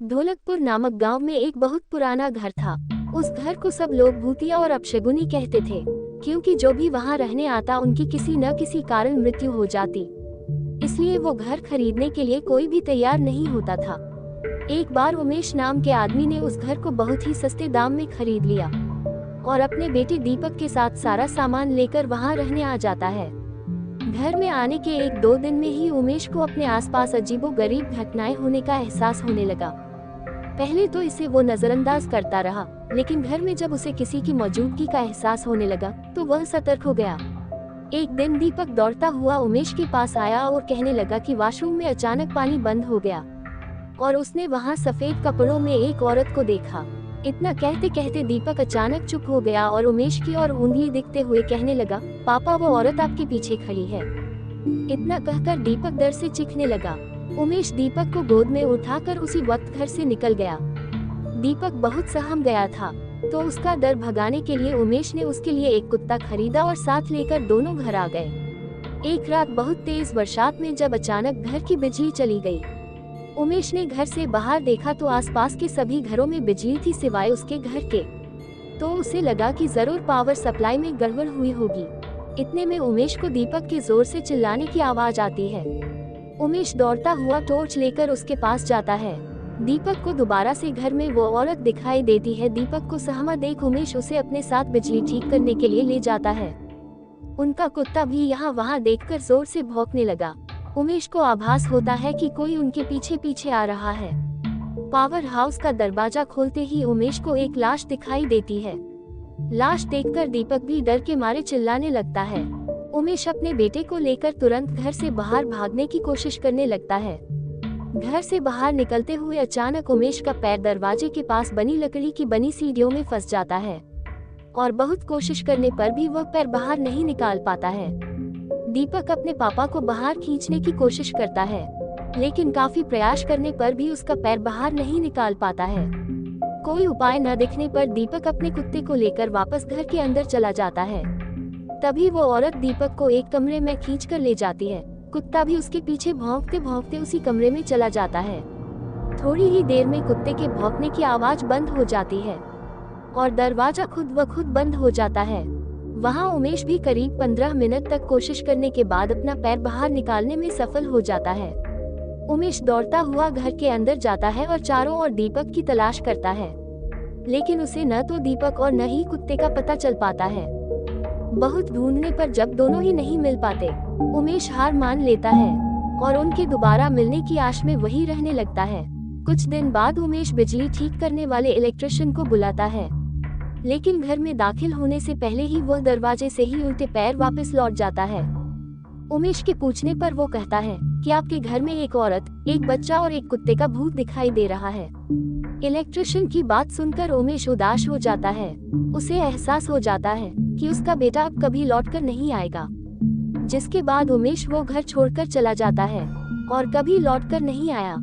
ढोलकपुर नामक गांव में एक बहुत पुराना घर था। उस घर को सब लोग भूतिया और अपशगुनी कहते थे, क्योंकि जो भी वहां रहने आता उनकी किसी न किसी कारण मृत्यु हो जाती। इसलिए वो घर खरीदने के लिए कोई भी तैयार नहीं होता था। एक बार उमेश नाम के आदमी ने उस घर को बहुत ही सस्ते दाम में खरीद लिया और अपने बेटे दीपक के साथ सारा सामान लेकर वहां रहने आ जाता है। घर में आने के 1-2 दिन में ही उमेश को अपने आसपास अजीबोगरीब घटनाएं होने का एहसास होने लगा। पहले तो इसे वो नजरअंदाज करता रहा, लेकिन घर में जब उसे किसी की मौजूदगी का एहसास होने लगा तो वह सतर्क हो गया। एक दिन दीपक दौड़ता हुआ उमेश के पास आया और कहने लगा कि वॉशरूम में अचानक पानी बंद हो गया और उसने वहां सफेद कपड़ों में एक औरत को देखा। इतना कहते कहते दीपक अचानक चुप हो गया और उमेश की ओर उंगली दिखते हुए कहने लगा, पापा वो औरत आपके पीछे खड़ी है। इतना कहकर दीपक डर से चीखने लगा। उमेश दीपक को गोद में उठाकर उसी वक्त घर से निकल गया। दीपक बहुत सहम गया था, तो उसका डर भगाने के लिए उमेश ने उसके लिए एक कुत्ता खरीदा और साथ लेकर दोनों घर आ गए। एक रात बहुत तेज बरसात में जब अचानक घर की बिजली चली गई, उमेश ने घर से बाहर देखा तो आसपास के सभी घरों में बिजली थी सिवाय उसके घर के। तो उसे लगा कि जरूर पावर सप्लाई में गड़बड़ हुई होगी। इतने में उमेश को दीपक के जोर से चिल्लाने की आवाज आती है। उमेश दौड़ता हुआ टॉर्च लेकर उसके पास जाता है। दीपक को दोबारा से घर में वो औरत दिखाई देती है। दीपक को सहमा देख उमेश उसे अपने साथ बिजली ठीक करने के लिए ले जाता है। उनका कुत्ता भी यहाँ वहाँ देखकर जोर से भौंकने लगा। उमेश को आभास होता है कि कोई उनके पीछे पीछे आ रहा है। पावर हाउस का दरवाजा खोलते ही उमेश को एक लाश दिखाई देती है। लाश देखकर दीपक भी डर के मारे चिल्लाने लगता है। उमेश अपने बेटे को लेकर तुरंत घर से बाहर भागने की कोशिश करने लगता है। घर से बाहर निकलते हुए अचानक उमेश का पैर दरवाजे के पास बनी लकड़ी की बनी सीढ़ियों में फंस जाता है और बहुत कोशिश करने पर भी वह पैर बाहर नहीं निकाल पाता है। दीपक अपने पापा को बाहर खींचने की कोशिश करता है, लेकिन काफी प्रयास करने पर भी उसका पैर बाहर नहीं निकाल पाता है। कोई उपाय न दिखने पर दीपक अपने कुत्ते को लेकर वापस घर के अंदर चला जाता है। तभी वो औरत दीपक को एक कमरे में खींच कर ले जाती है। कुत्ता भी उसके पीछे भौंकते भौंकते उसी कमरे में चला जाता है। थोड़ी ही देर में कुत्ते के भौंकने की आवाज बंद हो जाती है और दरवाजा खुद ब खुद बंद हो जाता है। वहाँ उमेश भी करीब 15 मिनट तक कोशिश करने के बाद अपना पैर बाहर निकालने में सफल हो जाता है। उमेश दौड़ता हुआ घर के अंदर जाता है और चारों ओर दीपक की तलाश करता है, लेकिन उसे न तो दीपक और न ही कुत्ते का पता चल पाता है। बहुत ढूंढने पर जब दोनों ही नहीं मिल पाते, उमेश हार मान लेता है और उनके दोबारा मिलने की आश में वही रहने लगता है। कुछ दिन बाद उमेश बिजली ठीक करने वाले इलेक्ट्रिशियन को बुलाता है, लेकिन घर में दाखिल होने से पहले ही वह दरवाजे से ही उल्टे पैर वापस लौट जाता है। उमेश के पूछने पर वो कहता है कि आपके घर में एक औरत, एक बच्चा और एक कुत्ते का भूत दिखाई दे रहा है। इलेक्ट्रिशियन की बात सुनकर उमेश उदास हो जाता है। उसे एहसास हो जाता है कि उसका बेटा अब कभी लौटकर नहीं आएगा, जिसके बाद उमेश वो घर छोड़कर चला जाता है और कभी लौटकर नहीं आया।